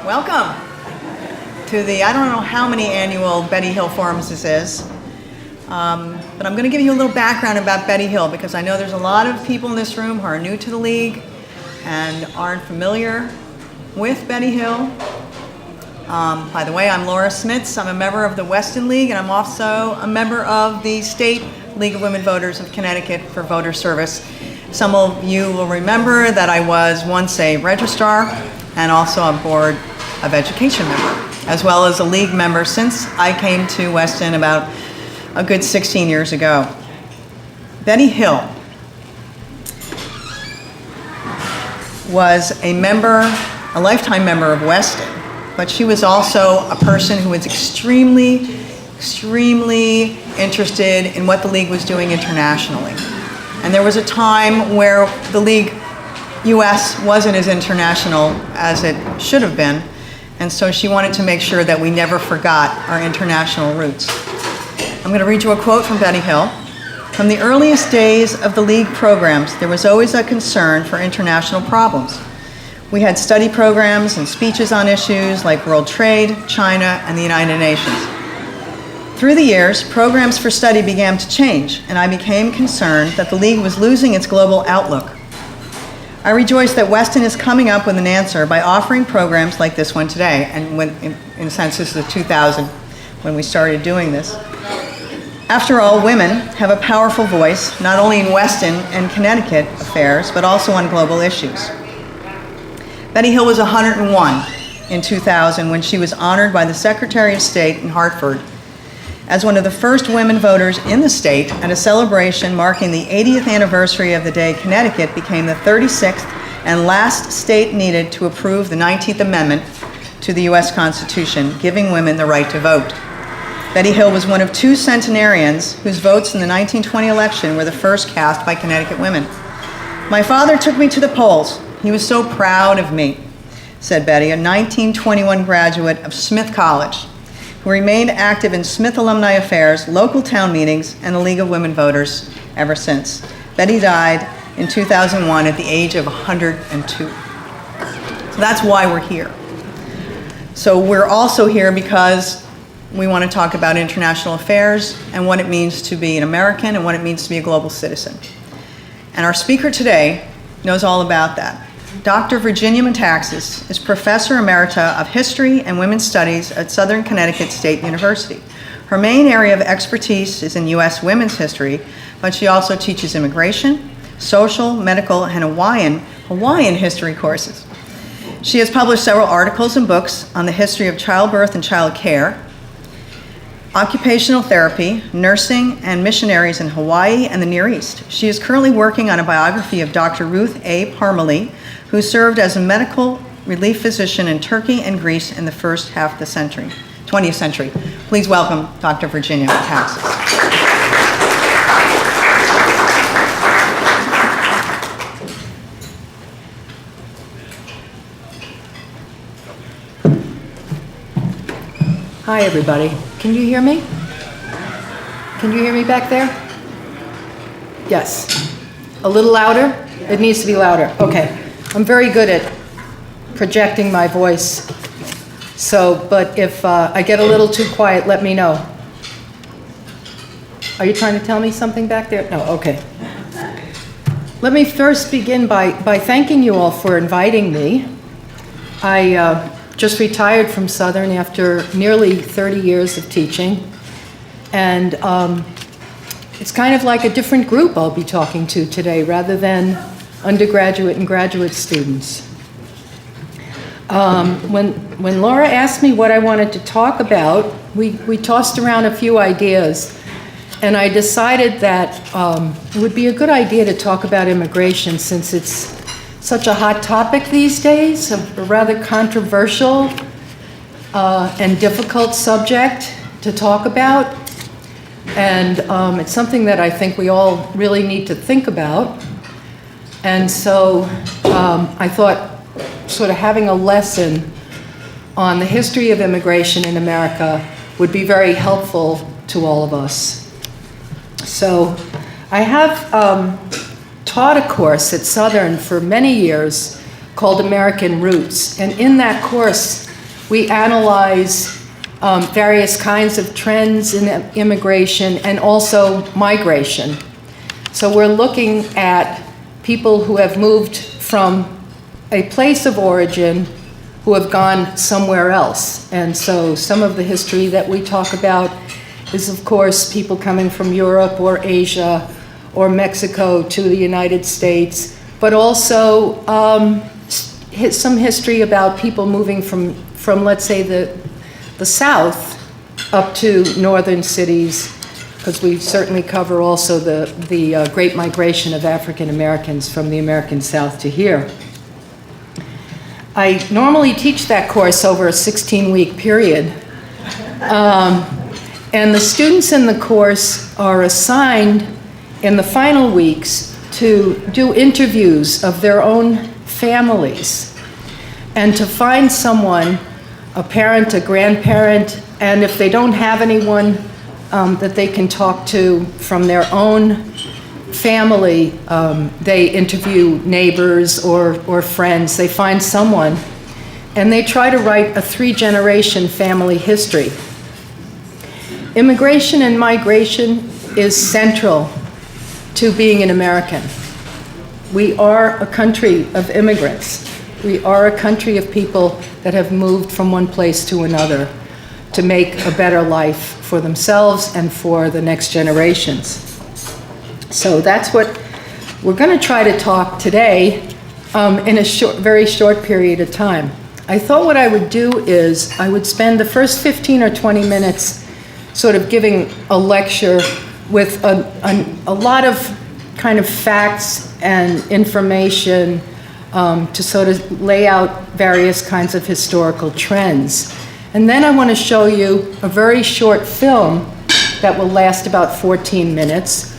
Welcome to the, I don't know how many annual Betty Hill Forums this is, but I'm going to give you a little background about Betty Hill because I know there's a lot of people in this room who are new to the League and aren't familiar with Betty Hill. By the way, I'm Laura Smits. I'm a member of the Weston League, and I'm also a member of the State League of Women Voters of Connecticut for voter service. Some of you will remember that I was once a registrar and also a Board of Education member, as well as a League member since I came to Weston about a good 16 years ago. Betty Hill was a member, a lifetime member of Weston, but she was also a person who was extremely interested in what the League was doing internationally. And there was a time where the League US wasn't as international as it should have been, and so she wanted to make sure that we never forgot our international roots. I'm going to read you a quote from Betty Hill. From the earliest days of the League programs, there was always a concern for international problems. We had study programs and speeches on issues like world trade, China, and the United Nations. Through the years, programs for study began to change, and I became concerned that the League was losing its global outlook. I rejoice that Weston is coming up with an answer by offering programs like this one today, and in a sense this is 2000 when we started doing this. After all, women have a powerful voice, not only in Weston and Connecticut affairs, but also on global issues. Betty Hill was 101 in 2000 when she was honored by the Secretary of State in Hartford as one of the first women voters in the state at a celebration marking the 80th anniversary of the day Connecticut became the 36th and last state needed to approve the 19th Amendment to the U.S. Constitution, giving women the right to vote. Betty Hill was one of two centenarians whose votes in the 1920 election were the first cast by Connecticut women. My father took me to the polls. He was so proud of me, said Betty, a 1921 graduate of Smith College, who remained active in Smith alumni affairs, local town meetings, and the League of Women Voters ever since. Betty died in 2001 at the age of 102. So that's why we're here. So we're also here because we want to talk about international affairs and what it means to be an American and what it means to be a global citizen. And our speaker today knows all about that. Dr. Virginia Metaxas is Professor Emerita of History and Women's Studies at Southern Connecticut State University. Her main area of expertise is in U.S. women's history, but she also teaches immigration, social, medical, and Hawaiian history courses. She has published several articles and books on the history of childbirth and child care, occupational therapy, nursing, and missionaries in Hawaii and the Near East. She is currently working on a biography of Dr. Ruth A. Parmalee, who served as a medical relief physician in Turkey and Greece in the first half of the 20th century. Please welcome Dr. Virginia Metaxas. Hi, everybody. Can you hear me? Can you hear me back there? Yes. A little louder? It needs to be louder. Okay. I'm very good at projecting my voice. But if I get a little too quiet, let me know. Are you trying to tell me something back there? No, okay. Let me first begin by thanking you all for inviting me. I just retired from Southern after nearly 30 years of teaching. And it's kind of like a different group I'll be talking to today rather than undergraduate and graduate students. When Laura asked me what I wanted to talk about, we tossed around a few ideas, and I decided that it would be a good idea to talk about immigration since it's such a hot topic these days, a rather controversial and difficult subject to talk about. And it's something that I think we all really need to think about. And so I thought sort of having a lesson on the history of immigration in America would be very helpful to all of us. So I have taught a course at Southern for many years called American Roots. And in that course, We analyze various kinds of trends in immigration and also migration. So we're looking at people who have moved from a place of origin who have gone somewhere else. And so some of the history that we talk about is, of course, people coming from Europe or Asia or Mexico to the United States, but also some history about people moving from let's say, the South up to northern cities, because we certainly cover also the Great Migration of African Americans from the American South to here. I normally teach that course over a 16-week period. And the students in the course are assigned in the final weeks to do interviews of their own families and to find someone, a parent, a grandparent, and if they don't have anyone that they can talk to from their own family, they interview neighbors or friends. They find someone, and they try to write a 3-generation family history. Immigration and migration is central to being an American. We are a country of immigrants. We are a country of people that have moved from one place to another to make a better life for themselves and for the next generations. So that's what we're going to try to talk today in a very short period of time. I thought what I would do is I would spend the first 15 or 20 minutes sort of giving a lecture with a lot of kind of facts and information to sort of lay out various kinds of historical trends. And then I want to show you a very short film that will last about 14 minutes.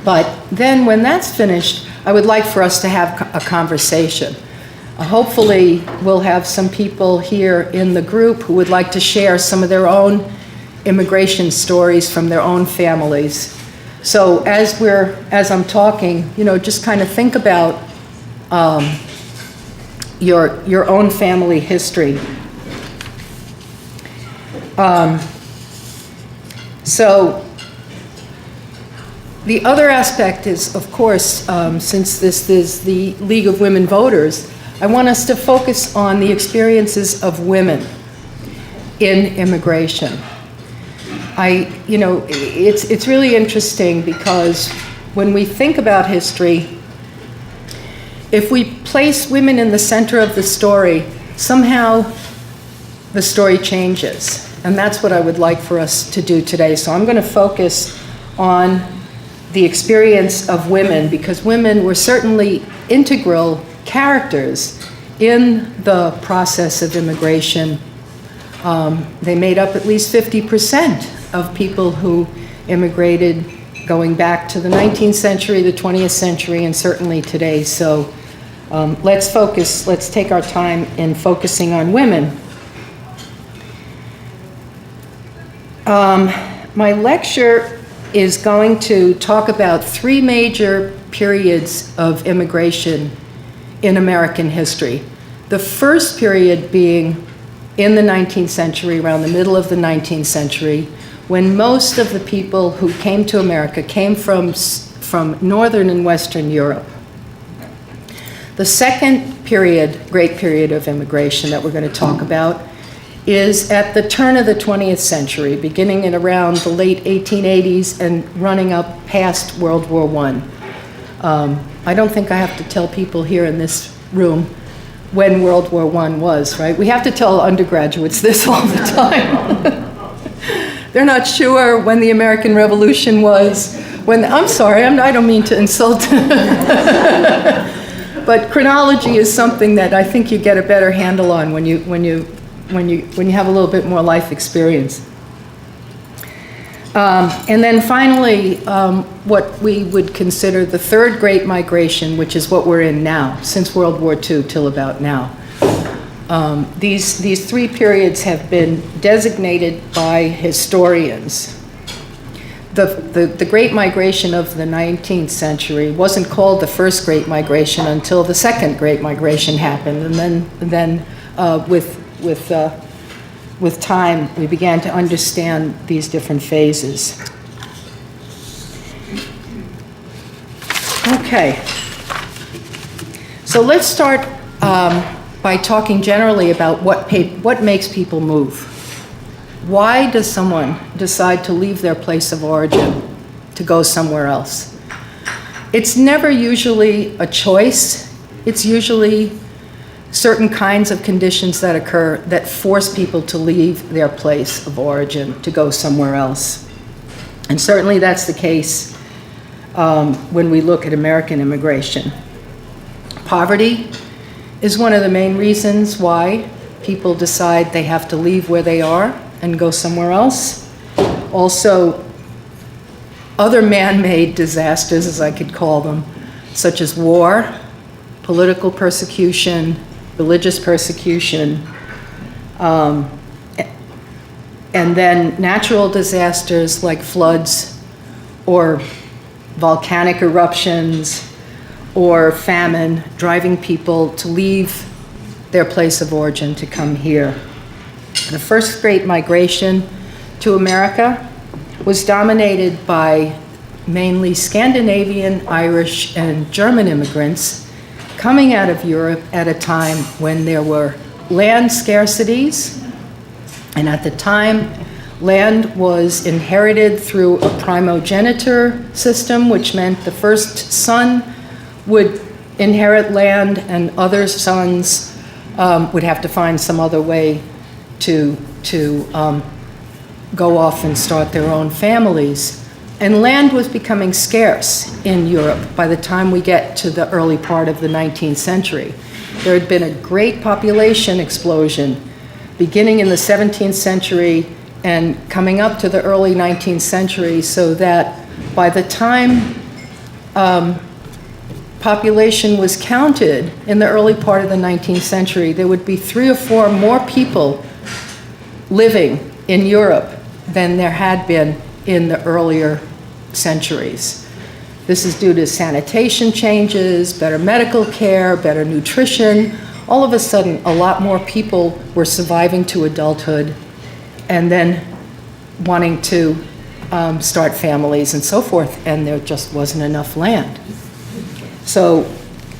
But then when that's finished, I would like for us to have a conversation. Hopefully, we'll have some people here in the group who would like to share some of their own immigration stories from their own families. So as I'm talking, just kind of think about your own family history. So the other aspect is, of course, since this is the League of Women Voters, I want us to focus on the experiences of women in immigration. It's really interesting because when we think about history, if we place women in the center of the story, somehow the story changes. And that's what I would like for us to do today. So I'm going to focus on the experience of women, because women were certainly integral characters in the process of immigration. They made up at least 50% of people who immigrated going back to the 19th century, the 20th century, and certainly today. So let's take our time in focusing on women. My lecture is going to talk about 3 major periods of immigration in American history. The first period being in the 19th century, around the middle of the 19th century, when most of the people who came to America came from Northern and Western Europe. The second period, great period of immigration that we're going to talk about, is at the turn of the 20th century, beginning at around the late 1880s and running up past World War I. I don't think I have to tell people here in this room when World War I was, right? We have to tell undergraduates this all the time. They're not sure when the American Revolution was, I'm sorry, I don't mean to insult. But chronology is something that I think you get a better handle on when you have a little bit more life experience. And then finally, what we would consider the third Great Migration, which is what we're in now, since World War II till about now. These 3 periods have been designated by historians. The Great Migration of the 19th century wasn't called the first Great Migration until the second Great Migration happened, and then with with time, we began to understand these different phases. Okay. So let's start by talking generally about what makes people move. Why does someone decide to leave their place of origin to go somewhere else? It's never usually a choice. It's usually certain kinds of conditions that occur that force people to leave their place of origin to go somewhere else. And certainly that's the case when we look at American immigration. Poverty is one of the main reasons why people decide they have to leave where they are and go somewhere else. Also, other man-made disasters, as I could call them, such as war, political persecution, religious persecution, and then natural disasters like floods or volcanic eruptions or famine, driving people to leave their place of origin to come here. The first great migration to America was dominated by mainly Scandinavian, Irish, and German immigrants coming out of Europe at a time when there were land scarcities, and at the time, land was inherited through a primogeniture system, which meant the first son would inherit land and other sons would have to find some other way to go off and start their own families. And land was becoming scarce in Europe by the time we get to the early part of the 19th century. There had been a great population explosion beginning in the 17th century and coming up to the early 19th century, so that by the time population was counted in the early part of the 19th century, there would be 3 or 4 more people living in Europe than there had been in the earlier centuries. This is due to sanitation changes, better medical care, better nutrition. All of a sudden, a lot more people were surviving to adulthood and then wanting to start families and so forth, and there just wasn't enough land. So,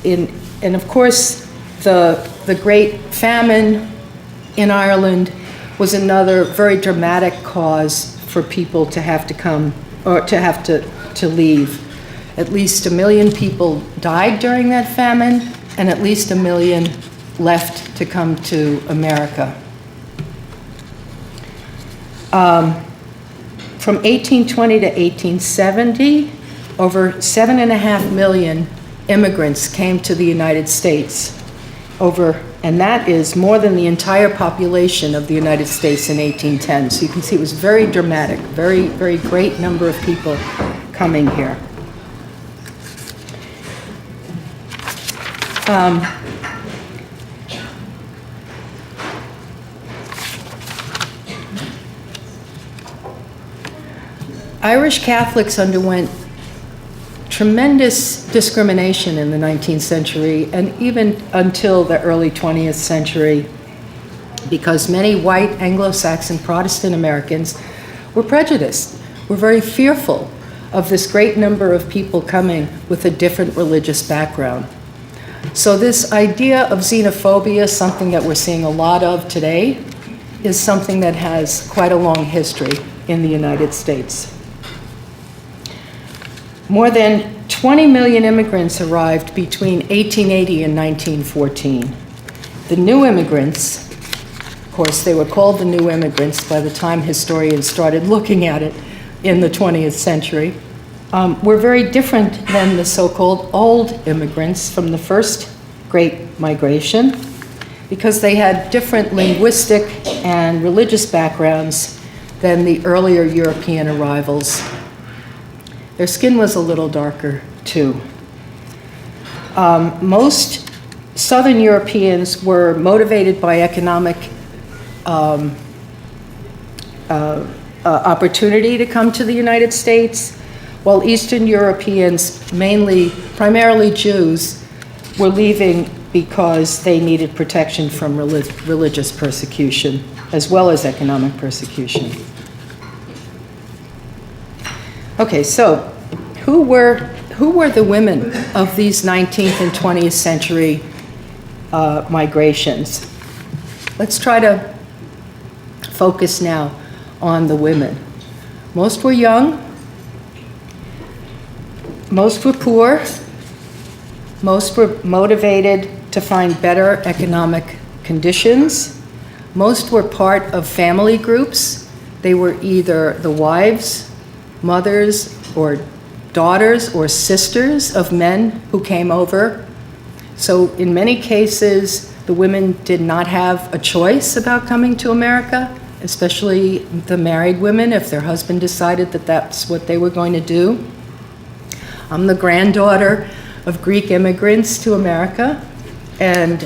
and of course, the Great Famine in Ireland was another very dramatic cause for people to have to come, or to have to leave. At least 1 million people died during that famine, and at least 1 million left to come to America. From 1820 to 1870, over 7.5 million immigrants came to the United States. And that is more than the entire population of the United States in 1810. So you can see it was very dramatic, very, very great number of people coming here. Irish Catholics underwent tremendous discrimination in the 19th century and even until the early 20th century, because many white Anglo-Saxon Protestant Americans were prejudiced, were very fearful of this great number of people coming with a different religious background. So this idea of xenophobia, something that we're seeing a lot of today, is something that has quite a long history in the United States. More than 20 million immigrants arrived between 1880 and 1914. The new immigrants, of course, they were called the new immigrants by the time historians started looking at it in the 20th century, were very different than the so-called old immigrants from the first Great Migration, because they had different linguistic and religious backgrounds than the earlier European arrivals. Their skin was a little darker, too. Most Southern Europeans were motivated by economic opportunity to come to the United States, while Eastern Europeans, primarily Jews, were leaving because they needed protection from religious persecution as well as economic persecution. Okay, so who were the women of these 19th and 20th century migrations? Let's try to focus now on the women. Most were young, most were poor, most were motivated to find better economic conditions, most were part of family groups. They were either the wives, mothers, or daughters or sisters of men who came over. So in many cases, the women did not have a choice about coming to America, especially the married women, if their husband decided that that's what they were going to do. I'm the granddaughter of Greek immigrants to America, and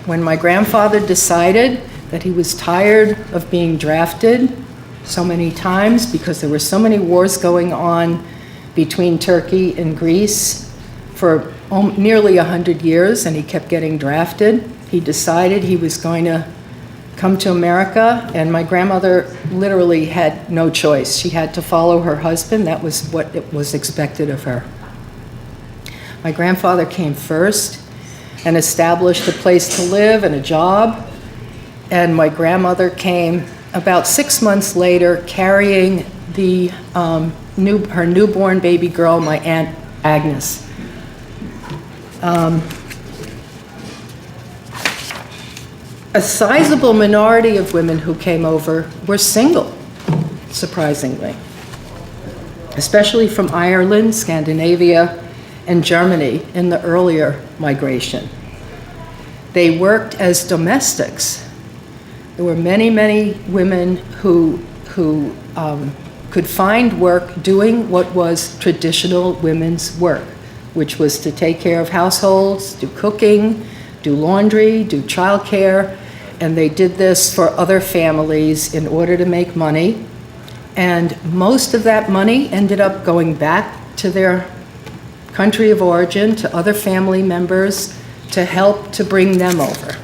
when my grandfather decided that he was tired of being drafted so many times because there were so many wars going on between Turkey and Greece for nearly 100 years, and he kept getting drafted, he decided he was going to come to America, and my grandmother literally had no choice. She had to follow her husband. That was what it was expected of her. My grandfather came first and established a place to live and a job, and my grandmother came about 6 months later carrying her newborn baby girl, my Aunt Agnes. A sizable minority of women who came over were single, surprisingly, especially from Ireland, Scandinavia, and Germany in the earlier migration. They worked as domestics. There were many, many women who could find work doing what was traditional women's work, which was to take care of households, do cooking, do laundry, do childcare, and they did this for other families in order to make money. And most of that money ended up going back to their country of origin, to other family members, to help to bring them over.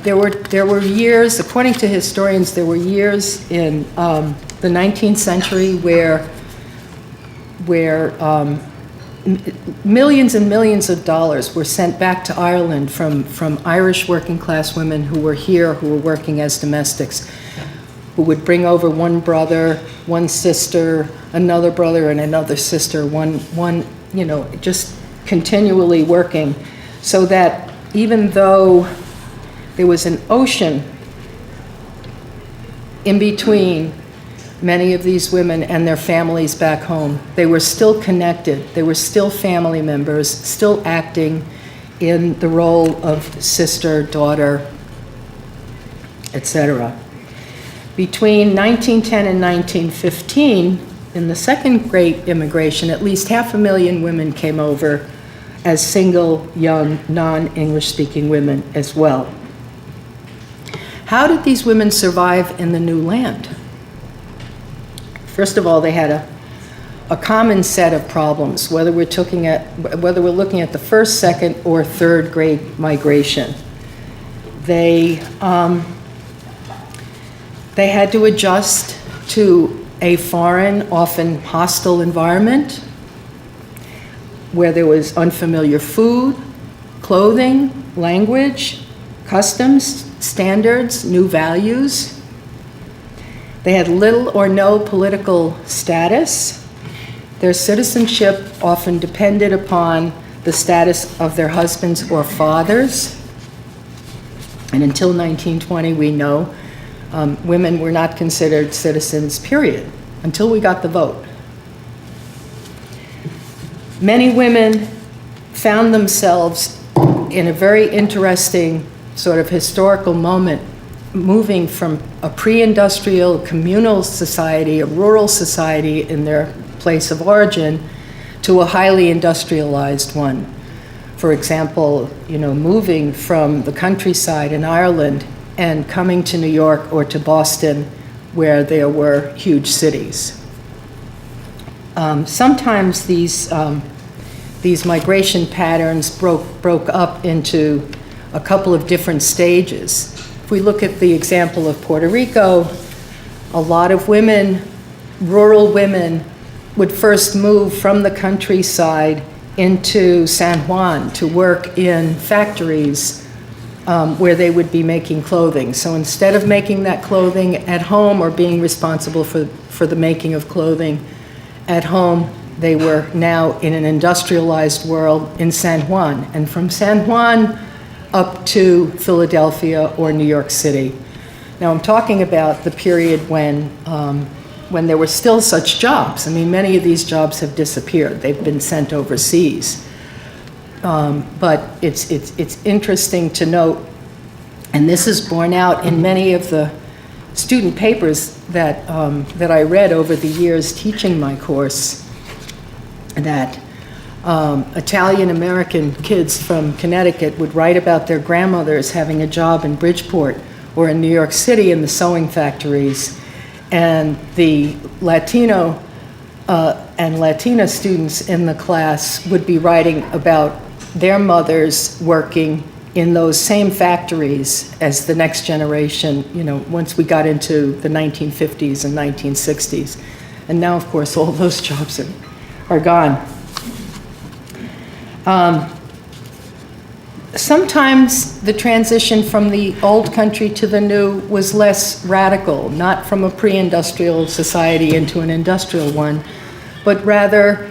There were years, according to historians, there were years in the 19th century where millions and millions of dollars were sent back to Ireland from Irish working class women who were here, who were working as domestics, who would bring over one brother, one sister, another brother and another sister, one, just continually working, so that even though there was an ocean in between many of these women and their families back home, they were still connected. They were still family members, still acting in the role of sister, daughter, etc. Between 1910 and 1915, in the second great immigration, at least 500,000 women came over as single, young, non-English speaking women as well. How did these women survive in the new land? First of all, they had a common set of problems, whether we're looking at the first, second, or third great migration. They had to adjust to a foreign, often hostile environment where there was unfamiliar food, clothing, language, customs, standards, new values. They had little or no political status. Their citizenship often depended upon the status of their husbands or fathers. And until 1920, we know women were not considered citizens, period, until we got the vote. Many women found themselves in a very interesting sort of historical moment, moving from a pre-industrial communal society, a rural society in their place of origin, to a highly industrialized one. For example, moving from the countryside in Ireland and coming to New York or to Boston, where there were huge cities. Sometimes these these migration patterns broke up into a couple of different stages. If we look at the example of Puerto Rico, a lot of women, rural women, would first move from the countryside into San Juan to work in factories where they would be making clothing. So instead of making that clothing at home or being responsible for the making of clothing at home, they were now in an industrialized world in San Juan. And from San Juan up to Philadelphia or New York City. Now I'm talking about the period when there were still such jobs. I mean, many of these jobs have disappeared. They've been sent overseas. But it's interesting to note, and this is borne out in many of the student papers that I read over the years teaching my course, that Italian-American kids from Connecticut would write about their grandmothers having a job in Bridgeport or in New York City in the sewing factories, and the Latino and Latina students in the class would be writing about their mothers working in those same factories as the next generation, once we got into the 1950s and 1960s. And now, of course, all those jobs are gone. Sometimes the transition from the old country to the new was less radical, not from a pre-industrial society into an industrial one, but rather,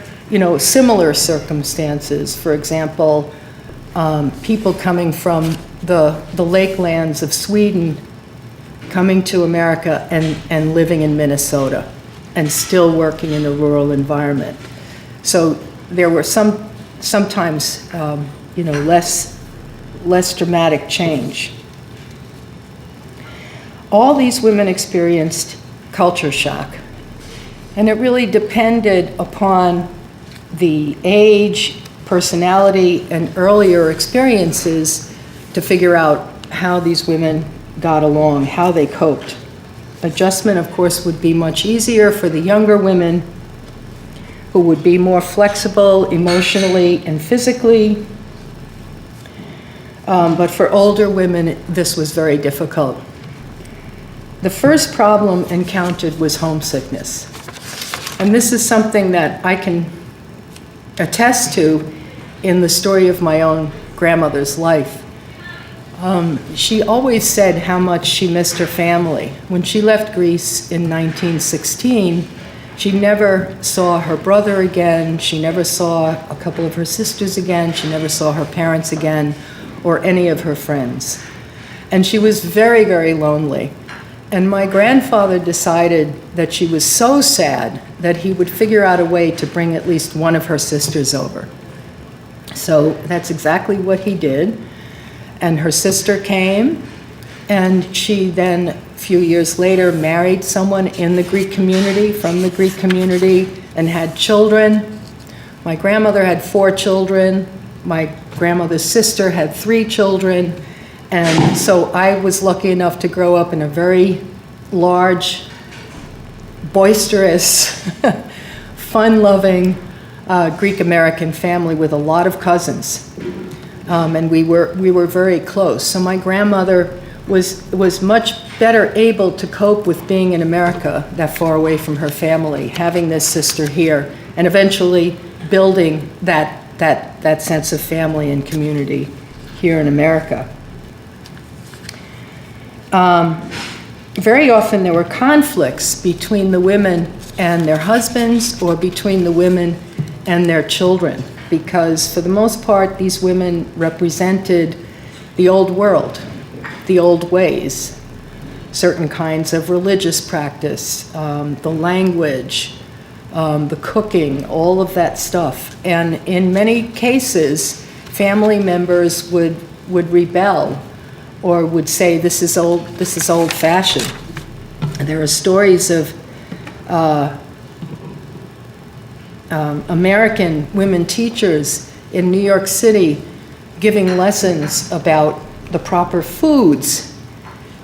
similar circumstances. For example, people coming from the lakelands of Sweden coming to America and living in Minnesota and still working in a rural environment. So there were sometimes less dramatic change. All these women experienced culture shock, and it really depended upon the age, personality, and earlier experiences to figure out how these women got along, how they coped. Adjustment, of course, would be much easier for the younger women who would be more flexible emotionally and physically. But for older women, this was very difficult. The first problem encountered was homesickness. And this is something that I can attest to in the story of my own grandmother's life. She always said how much she missed her family. When she left Greece in 1916, she never saw her brother again. She never saw a couple of her sisters again. She never saw her parents again or any of her friends. And she was very, very lonely. And my grandfather decided that she was so sad that he would figure out a way to bring at least one of her sisters over. So that's exactly what he did. And her sister came, and she then, a few years later, married someone in the Greek community, from the Greek community, and had children. My grandmother had 4 children. My grandmother's sister had 3 children. And so I was lucky enough to grow up in a very large, boisterous, fun-loving Greek-American family with a lot of cousins. And we were very close. So my grandmother was much better able to cope with being in America that far away from her family, having this sister here, and eventually building that sense of family and community here in America. Very often there were conflicts between the women and their husbands, or between the women and their children, because for the most part these women represented the old world, the old ways, certain kinds of religious practice, the language, the cooking, all of that stuff. And in many cases, family members would rebel or would say, this is old-fashioned. There are stories of American women teachers in New York City giving lessons about the proper foods,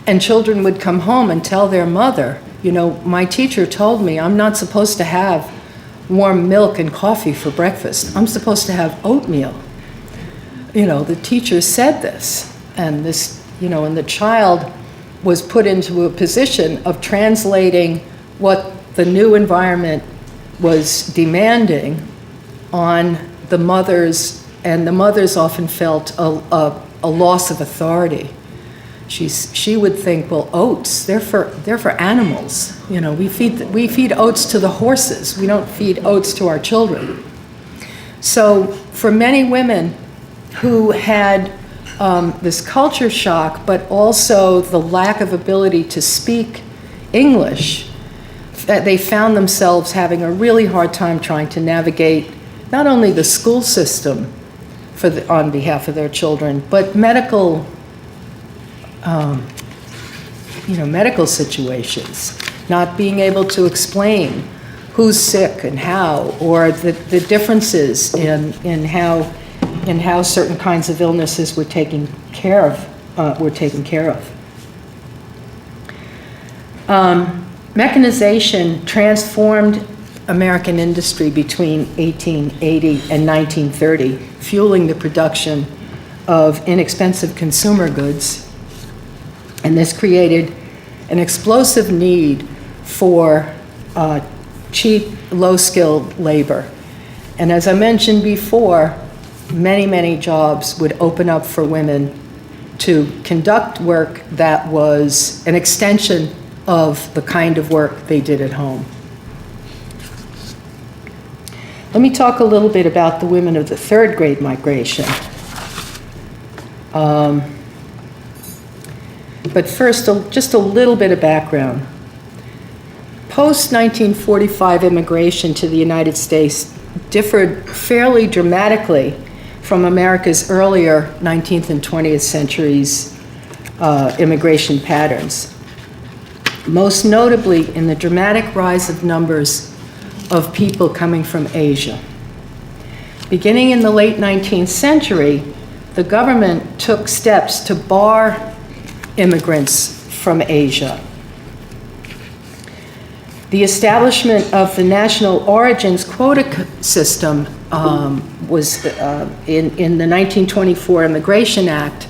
and children would come home and tell their mother, my teacher told me I'm not supposed to have warm milk and coffee for breakfast. I'm supposed to have oatmeal. You know, the teacher said this, and this, you know, and the child was put into a position of translating what the new environment was demanding on the mothers, and the mothers often felt a loss of authority. She would think, well, oats, they're for animals. You know, we feed oats to the horses. We don't feed oats to our children. So for many women who had this culture shock, but also the lack of ability to speak English, that they found themselves having a really hard time trying to navigate not only the school system on behalf of their children, but medical medical situations, not being able to explain who's sick and how, or the differences in how certain kinds of illnesses were taken care of. Mechanization transformed American industry between 1880 and 1930, fueling the production of inexpensive consumer goods. And this created an explosive need for cheap, low-skilled labor. And as I mentioned before, many, many jobs would open up for women to conduct work that was an extension of the kind of work they did at home. Let me talk a little bit about the women of the third great migration. But first, just a little bit of background. Post-1945 immigration to the United States differed fairly dramatically from America's earlier 19th and 20th centuries immigration patterns. Most notably in the dramatic rise of numbers of people coming from Asia. Beginning in the late 19th century, the government took steps to bar immigrants from Asia. The establishment of the national origins quota system was in the 1924 Immigration Act,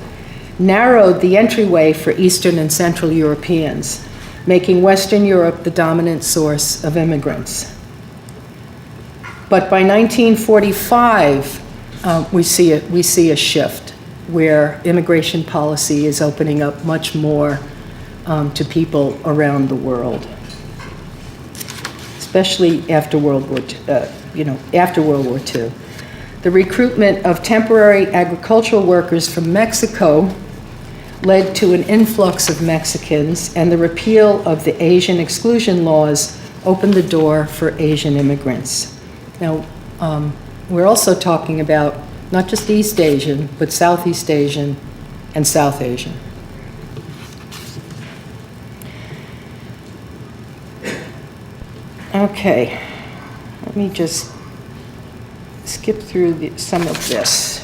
narrowed the entryway for Eastern and Central Europeans, making Western Europe the dominant source of immigrants. But by 1945, we see a shift where immigration policy is opening up much more to people around the world, especially after World War II. The recruitment of temporary agricultural workers from Mexico led to an influx of Mexicans, and the repeal of the Asian exclusion laws opened the door for Asian immigrants. Now, we're also talking about not just East Asian, but Southeast Asian and South Asian. Okay, let me just skip through some of this.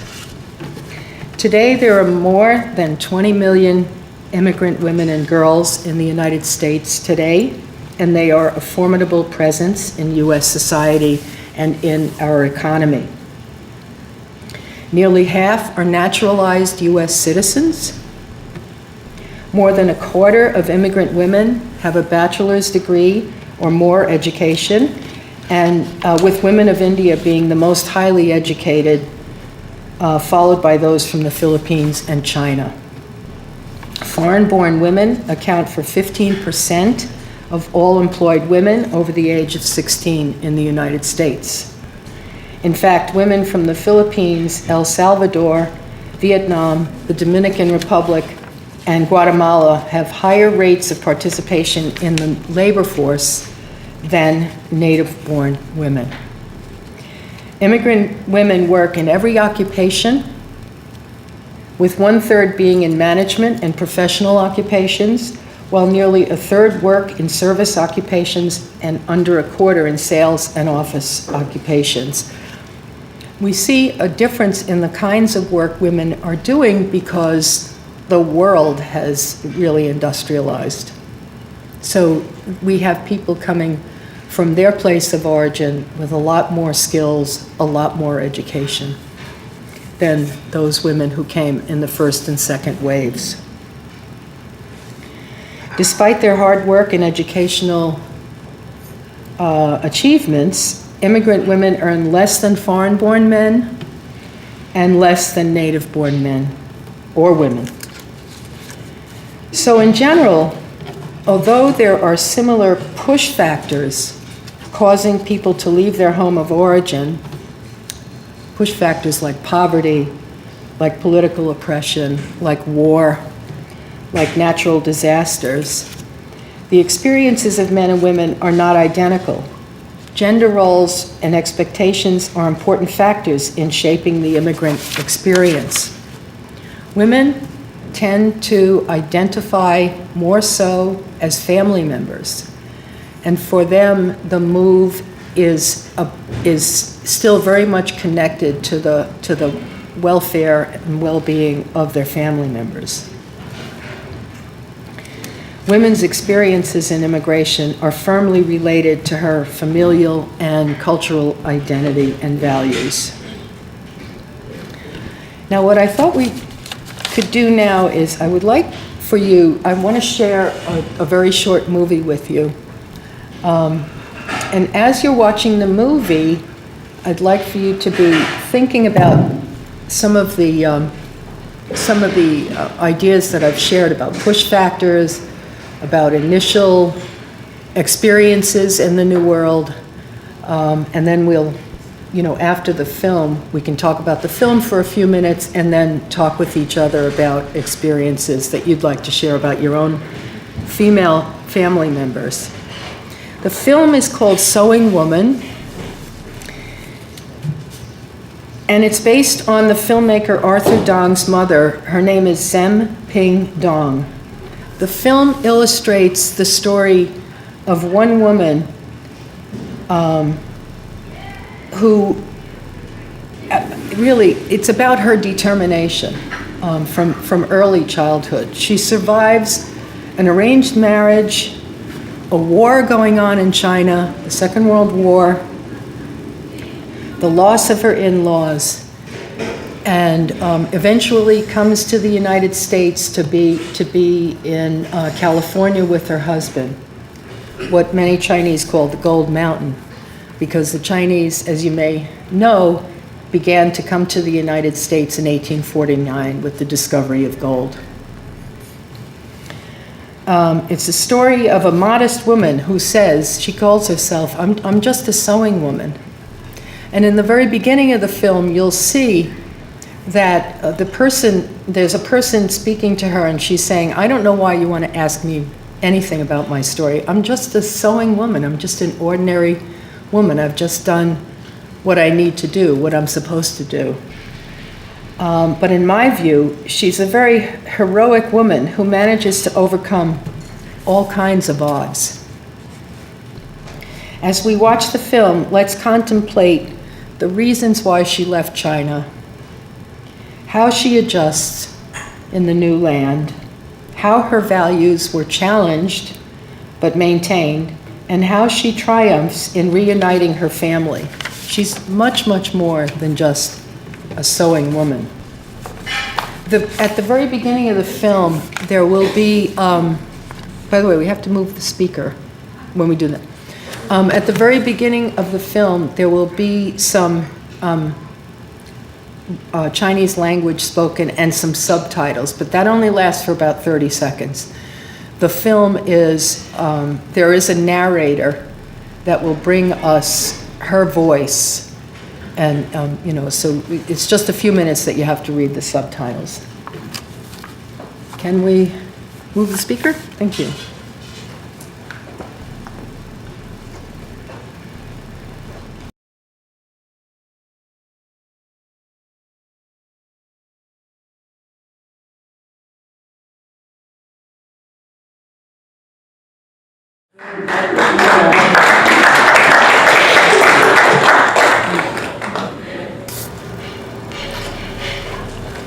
Today, there are more than 20 million immigrant women and girls in the United States today, and they are a formidable presence in U.S. society and in our economy. Nearly half are naturalized U.S. citizens. More than a quarter of immigrant women have a bachelor's degree or more education, and with women of India being the most highly educated, followed by those from the Philippines and China. Foreign-born women account for 15% of all employed women over the age of 16 in the United States. In fact, women from the Philippines, El Salvador, Vietnam, the Dominican Republic, and Guatemala have higher rates of participation in the labor force than native-born women. Immigrant women work in every occupation, with 1/3 being in management and professional occupations, while nearly 1/3 work in service occupations and under 1/4 in sales and office occupations. We see a difference in the kinds of work women are doing because the world has really industrialized. So we have people coming from their place of origin with a lot more skills, a lot more education than those women who came in the first and second waves. Despite their hard work and educational achievements, immigrant women earn less than foreign-born men and less than native-born men or women. So in general, although there are similar push factors causing people to leave their home of origin, push factors like poverty, like political oppression, like war, like natural disasters, the experiences of men and women are not identical. Gender roles and expectations are important factors in shaping the immigrant experience. Women tend to identify more so as family members, and for them the move is still very much connected to the welfare and well-being of their family members. Women's experiences in immigration are firmly related to her familial and cultural identity and values. Now, what I thought we could do now is I would like for you, I want to share a very short movie with you. And as you're watching the movie, I'd like for you to be thinking about some of the ideas that I've shared about push factors, about initial experiences in the new world, and then we'll, after the film, we can talk about the film for a few minutes and then talk with each other about experiences that you'd like to share about your own female family members. The film is called Sowing Woman, and it's based on the filmmaker Arthur Dong's mother. Her name is Zem Ping Dong. The film illustrates the story of one woman who really, it's about her determination from early childhood. She survives an arranged marriage, a war going on in China, the Second World War, the loss of her in-laws, and eventually comes to the United States to be in California with her husband, what many Chinese call the Gold Mountain, because the Chinese, as you may know, began to come to the United States in 1849 with the discovery of gold. It's a story of a modest woman who says, she calls herself, I'm just a sewing woman. And in the very beginning of the film, you'll see that there's a person speaking to her, and she's saying, I don't know why you want to ask me anything about my story. I'm just a sewing woman. I'm just an ordinary woman. I've just done what I need to do, what I'm supposed to do. But in my view, she's a very heroic woman who manages to overcome all kinds of odds. As we watch the film, let's contemplate the reasons why she left China, how she adjusts in the new land, how her values were challenged but maintained, and how she triumphs in reuniting her family. She's much, much more than just a sewing woman. At the very beginning of the film, there will be, by the way, we have to move the speaker when we do that. At the very beginning of the film, there will be some Chinese language spoken and some subtitles, but that only lasts for about 30 seconds. The film is, there is a narrator that will bring us her voice, and so it's just a few minutes that you have to read the subtitles. Can we move the speaker? Thank you.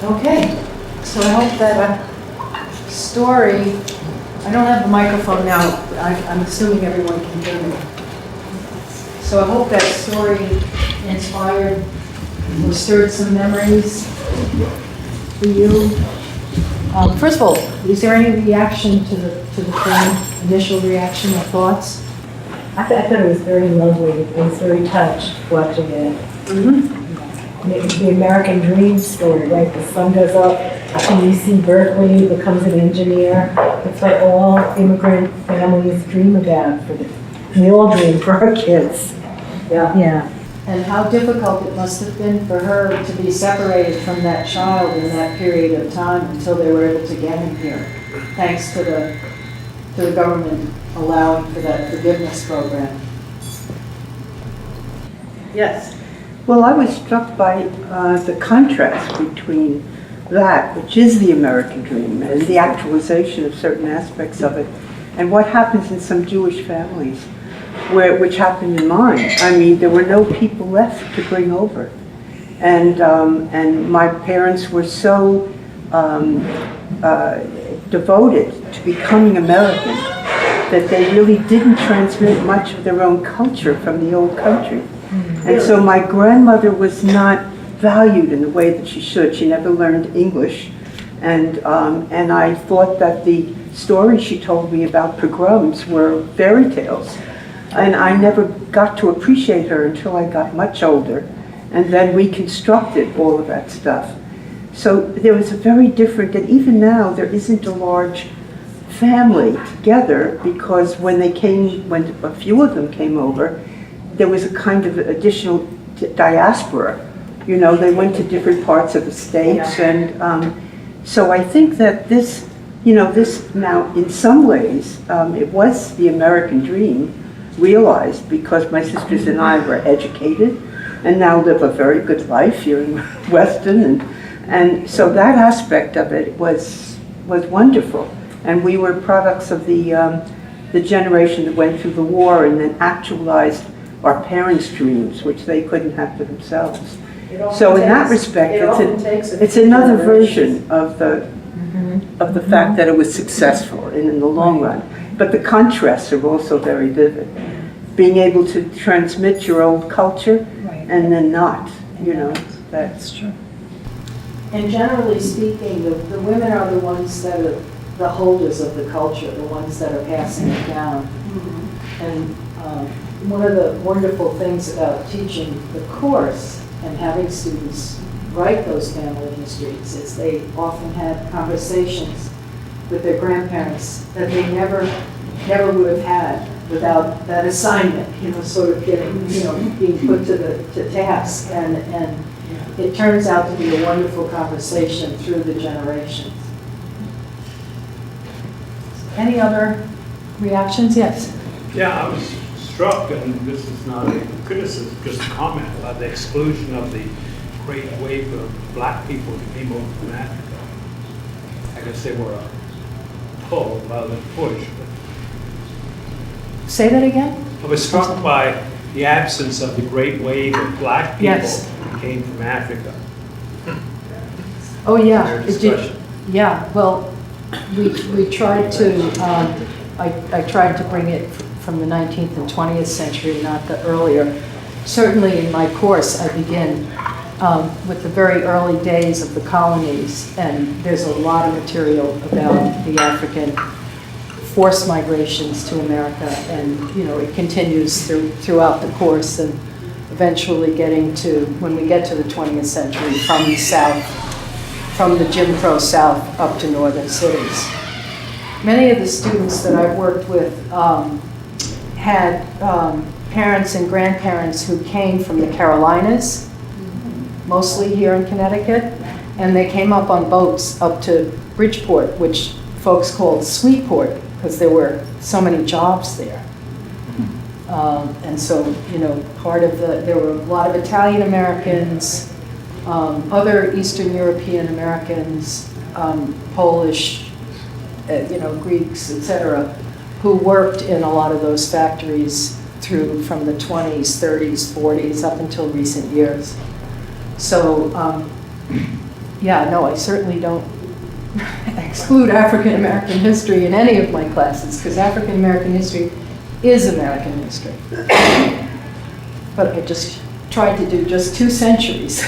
Okay, so I hope that story, I don't have the microphone now, I'm assuming everyone can hear me. So I hope that story inspired or stirred some memories for you. First of all, is there any reaction to the film? Initial reaction or thoughts? I thought it was very lovely. I was very touched watching it. It's the American dream story, right? The sun goes up, and UC Berkeley becomes an engineer. It's what all immigrant families dream about. We all dream for our kids. Yeah. And how difficult it must have been for her to be separated from that child in that period of time until they were able to get him here, thanks to the government allowing for that forgiveness program. Yes. Well, I was struck by the contrast between that, which is the American dream, and the actualization of certain aspects of it, and what happens in some Jewish families, which happened in mine. I mean, there were no people left to bring over. And my parents were so devoted to becoming American that they really didn't transmit much of their own culture from the old country. And so my grandmother was not valued in the way that she should. She never learned English. And I thought that the stories she told me about pogroms were fairy tales. And I never got to appreciate her until I got much older and then reconstructed all of that stuff. So there was a very different, and even now there isn't a large family together, because when a few of them came over, there was a kind of additional diaspora. You know, they went to different parts of the States, and so I think that this now in some ways, it was the American dream realized, because my sisters and I were educated and now live a very good life here in Weston, and so that aspect of it was wonderful. And we were products of the generation that went through the war and then actualized our parents' dreams, which they couldn't have for themselves. So in that respect, it's another version of the fact that it was successful in the long run. But the contrasts are also very vivid. Being able to transmit your old culture and then not, that's true. And generally speaking, the women are the ones that are the holders of the culture, the ones that are passing it down. And one of the wonderful things about teaching the course and having students write those family histories is they often had conversations with their grandparents that they never would have had without that assignment, sort of getting, being put to task. And it turns out to be a wonderful conversation through the generations. Any other reactions? Yes. Yeah, I was struck, and this is not a criticism, just a comment about the exclusion of the great wave of black people that came over from Africa. I guess they were a pull rather than push. Say that again? I was struck by the absence of the great wave of black people that came from Africa. Oh, yeah. Their discussion. Yeah, well, we tried to, I tried to bring it from the 19th and 20th century, not the earlier. Certainly in my course, I begin with the very early days of the colonies, and there's a lot of material about the African forced migrations to America, and it continues throughout the course, and eventually getting to, when we get to the 20th century, from the South, from the Jim Crow South up to northern cities. Many of the students that I've worked with had parents and grandparents who came from the Carolinas, mostly here in Connecticut, and they came up on boats up to Bridgeport, which folks called Sweetport, because there were so many jobs there. And so, there were a lot of Italian Americans, other Eastern European Americans, Polish, Greeks, etc., who worked in a lot of those factories from the 20s, 30s, 40s, up until recent years. So, I certainly don't exclude African American history in any of my classes, because African American history is American history. but I just tried to do just 2 centuries.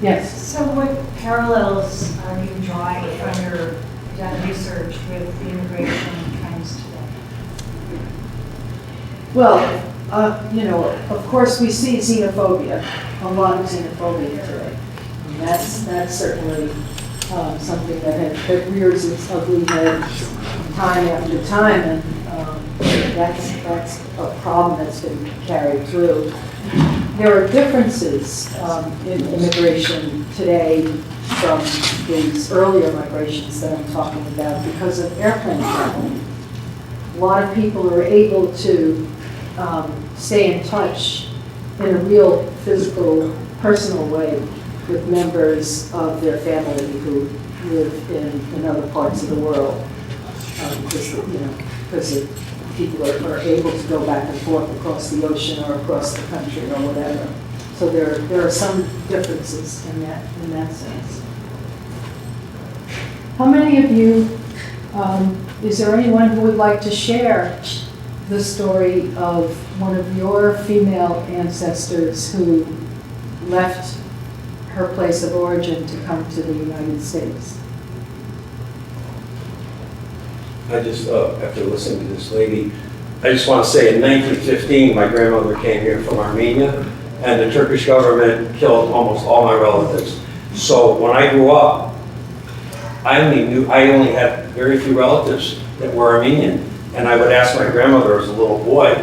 Yes? So what parallels are you drawing from your research with the immigration trends today? Well, of course, we see xenophobia, a lot of xenophobia today. And that's certainly something that rears its ugly head time after time, and that's a problem that's been carried through. There are differences in immigration today from these earlier migrations that I'm talking about because of airplane travel. A lot of people are able to stay in touch in a real physical, personal way with members of their family who live in other parts of the world. Because people are able to go back and forth across the ocean or across the country or whatever. So there are some differences in that sense. How many of you, is there anyone who would like to share the story of one of your female ancestors who left her place of origin to come to the United States? I just, after listening to this lady, I just want to say in 1915, my grandmother came here from Armenia, and the Turkish government killed almost all my relatives. So when I grew up, I only had very few relatives that were Armenian. And I would ask my grandmother as a little boy,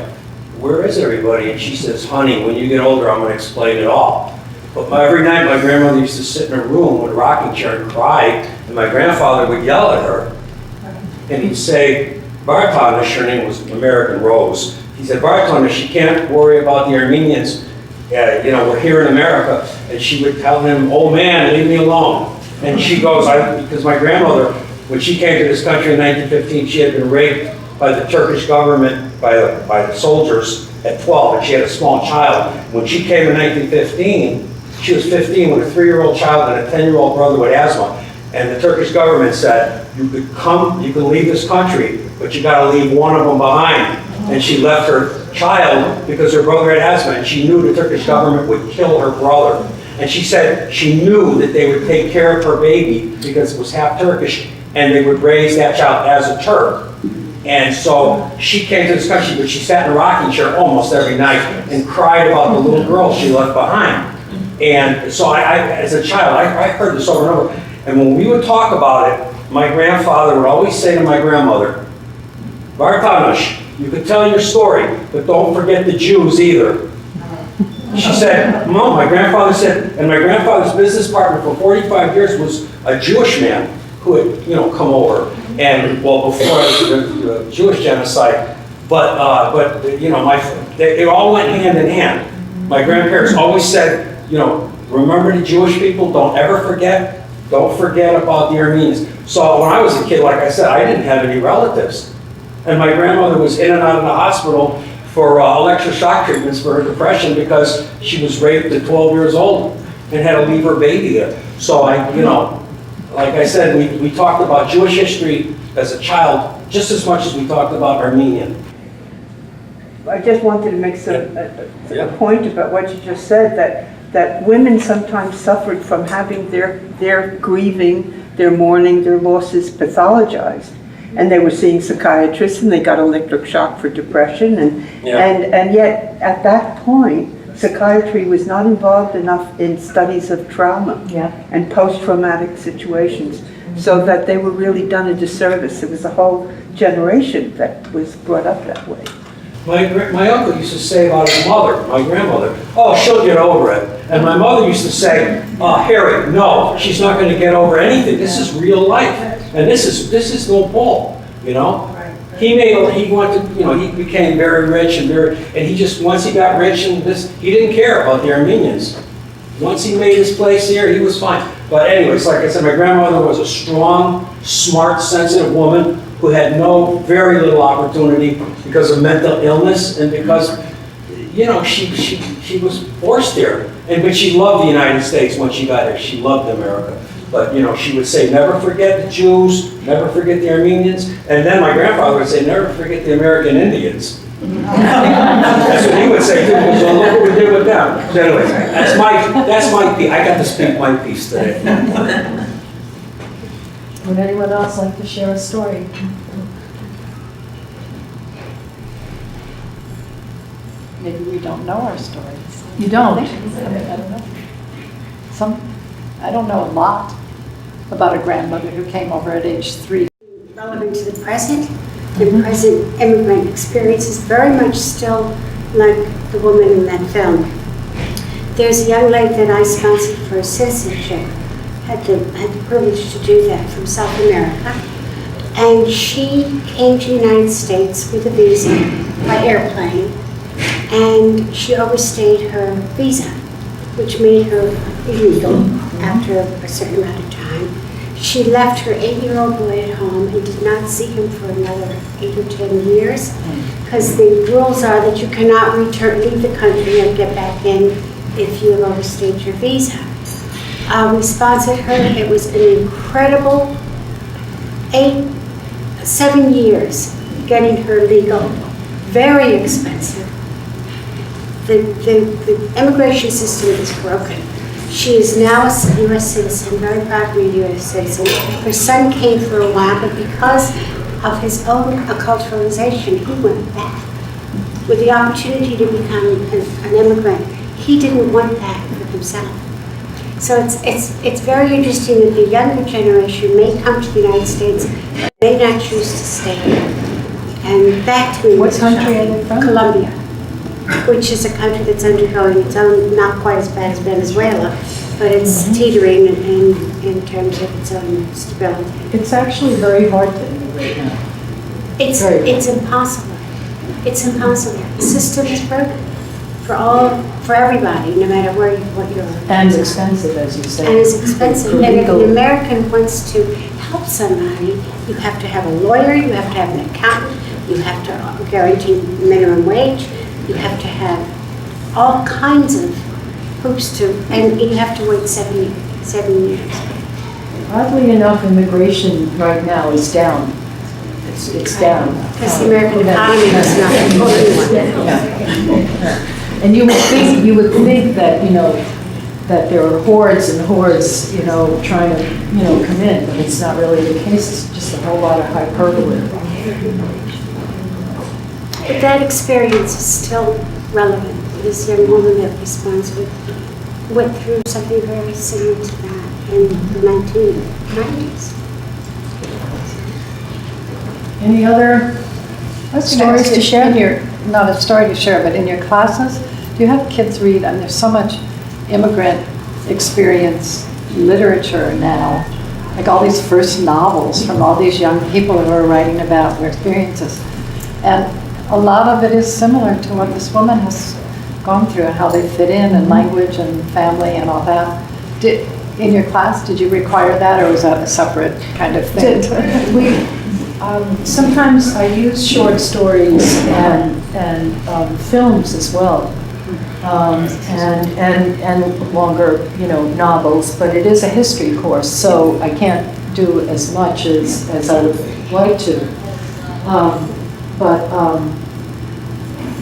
where is everybody? And she says, honey, when you get older, I'm going to explain it all. But every night, my grandmother used to sit in her room with a rocking chair and cry, and my grandfather would yell at her. And he'd say, Bartonish, her name was American Rose. He said, Bartonish, you can't worry about the Armenians. We're here in America. And she would tell him, oh man, leave me alone. And she goes, because my grandmother, when she came to this country in 1915, she had been raped by the Turkish government, by the soldiers at 12, and she had a small child. When she came in 1915, she was 15 with a 3-year-old child and a 10-year-old brother with asthma. And the Turkish government said, you can leave this country, but you got to leave one of them behind. And she left her child because her brother had asthma, and she knew the Turkish government would kill her brother. And she said she knew that they would take care of her baby because it was half Turkish, and they would raise that child as a Turk. And so she came to this country, but she sat in a rocking chair almost every night and cried about the little girl she left behind. And so I as a child, I heard this over and over. And when we would talk about it, my grandfather would always say to my grandmother, Bartonish, you could tell your story, but don't forget the Jews either. She said, Mom, my grandfather said, and my grandfather's business partner for 45 years was a Jewish man who had, come over. And, well, before the Jewish genocide, but they all went hand in hand. My grandparents always said, remember the Jewish people, don't ever forget. Don't forget about the Armenians. So when I was a kid, like I said, I didn't have any relatives. And my grandmother was in and out of the hospital for electroshock treatments for her depression because she was raped at 12 years old and had to leave her baby there. So like I said, we talked about Jewish history as a child just as much as we talked about Armenian. I just wanted to make a point about what you just said, that women sometimes suffered from having their grieving, their mourning, their losses pathologized. And they were seeing psychiatrists and they got electric shock for depression. And yet, at that point, psychiatry was not involved enough in studies of trauma and post-traumatic situations, so that they were really done a disservice. There was a whole generation that was brought up that way. My uncle used to say about his mother, my grandmother, oh, she'll get over it. And my mother used to say, Harry, no, she's not going to get over anything. This is real life. And this is no bull, He became very rich and he just, once he got rich he didn't care about the Armenians. Once he made his place here, he was fine. But anyways, like I said, my grandmother was a strong, smart, sensitive woman who had very little opportunity because of mental illness and because, she was forced here. But she loved the United States when she got here. She loved America. But, she would say, never forget the Jews, never forget the Armenians. And then my grandfather would say, never forget the American Indians. That's what he would say too, so look what we did with them. So anyway, that's my piece. I got to speak my piece today. Would anyone else like to share a story? Maybe we don't know our stories. You don't? I don't know. I don't know a lot about a grandmother who came over at age 3. Relevant to the present. The present immigrant experience is very much still like the woman in that film. There's a young lady that I sponsored for citizenship, had the privilege to do that, from South America. And she came to the United States with a visa by airplane, and she overstayed her visa, which made her illegal after a certain amount of time. She left her 8-year-old boy at home and did not see him for another 8 or 10 years, because the rules are that you cannot leave the country and get back in if you have overstayed your visa. We sponsored her. It was an incredible 7 years getting her legal, very expensive. The immigration system is broken. She is now a U.S. citizen, very proud to be a U.S. citizen. Her son came for a while, but because of his own acculturalization, he went back. With the opportunity to become an immigrant, he didn't want that for himself. So it's very interesting that the younger generation may come to the United States, but may not choose to stay here. And that to me What was country are shocking. they from? Colombia, which is a country that's undergoing its own, not quite as bad as Venezuela, but it's teetering in terms of its own stability. It's actually very hard to immigrate now. It's impossible. It's impossible. The system is broken for everybody, no matter what you're. And expensive, as you say. And it's expensive. And if an American wants to help somebody, you have to have a lawyer, you have to have an accountant, you have to guarantee minimum wage, you have to have all kinds of hoops and you have to wait 7 years. Oddly enough, immigration right now is down. It's down. Because the American economy is not Yeah. And you would think that, that there are hordes and hordes, trying to, come in, but it's not really the case. It's just a whole lot of hyperbole. But that experience is still relevant. This young woman that we sponsored went through something very similar to that in the 1990s. Any other stories to share? Not a story to share, but in your classes, do you have kids read? And there's so much immigrant experience literature now, like all these first novels from all these young people who are writing about their experiences. And a lot of it is similar to what this woman has gone through and how they fit in, and language and family and all that. In your class, did you require that, or was that a separate kind of thing? Sometimes I use short stories and films as well, and longer, novels. But it is a history course, so I can't do as much as I would like to. But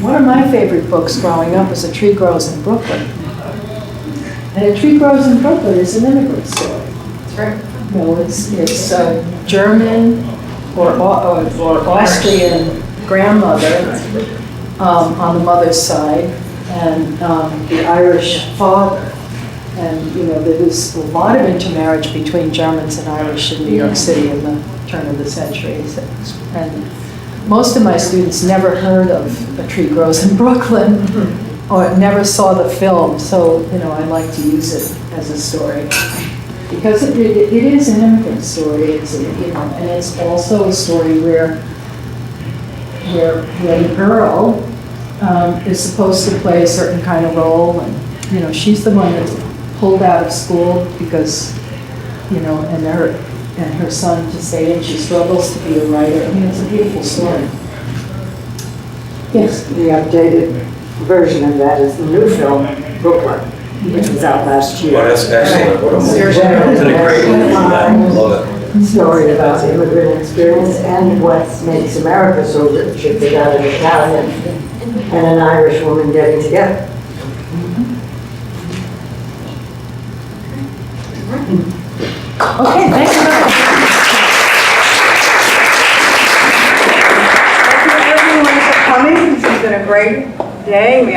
one of my favorite books growing up was A Tree Grows in Brooklyn. And A Tree Grows in Brooklyn is an immigrant story. It's German or Austrian grandmother on the mother's side, and the Irish father. And there was a lot of intermarriage between Germans and Irish in New York City in the turn of the century. And most of my students never heard of A Tree Grows in Brooklyn, or never saw the film, so I like to use it as a story. Because it is an immigrant story, and it's also a story where the girl is supposed to play a certain kind of role, and she's the one that's pulled out of school because and her son to stay in. She struggles to be a writer. It's a beautiful story. Yes. The updated version of that is the new film, Brooklyn, which was out last year. Well, that's excellent. What a movie. It's a great movie. I love it. story about the immigrant experience and what makes America so rich if they got an Italian and an Irish woman getting together. Okay, thank you very much. Thank you everyone for coming. This has been a great day. We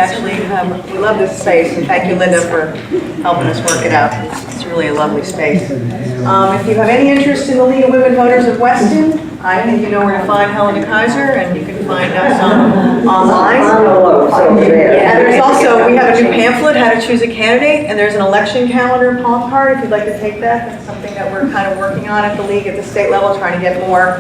love this space, and thank you, Linda, for helping us work it out. It's really a lovely space. If you have any interest in the League of Women Voters of Weston, I think you know where to find Helena Kaiser, and you can find us online. And there's also, we have a new pamphlet, How to Choose a Candidate, and there's an election calendar palm card if you'd like to take that. That's something that we're kind of working on at the League at the state level, trying to get more,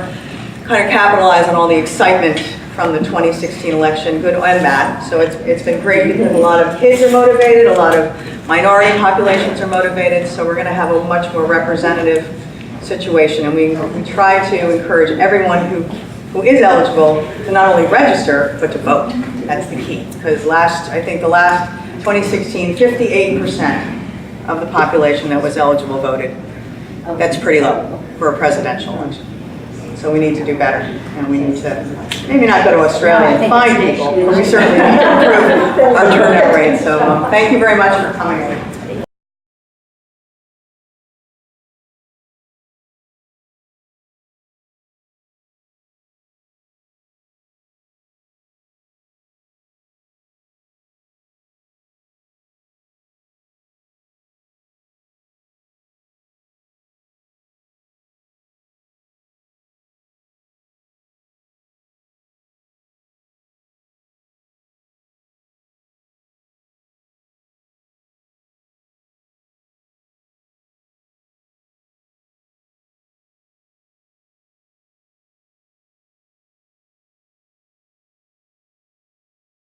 kind of capitalize on all the excitement from the 2016 election, good and bad. So it's been great because a lot of kids are motivated, a lot of minority populations are motivated, so we're going to have a much more representative situation. And we try to encourage everyone who is eligible to not only register, but to vote. That's the key. Because I think the last 2016, 58% of the population that was eligible voted. That's pretty low for a presidential election. So we need to do better, and we need to maybe not go to Australia and find people, but we certainly need to improve our turnout rate. So thank you very much for coming.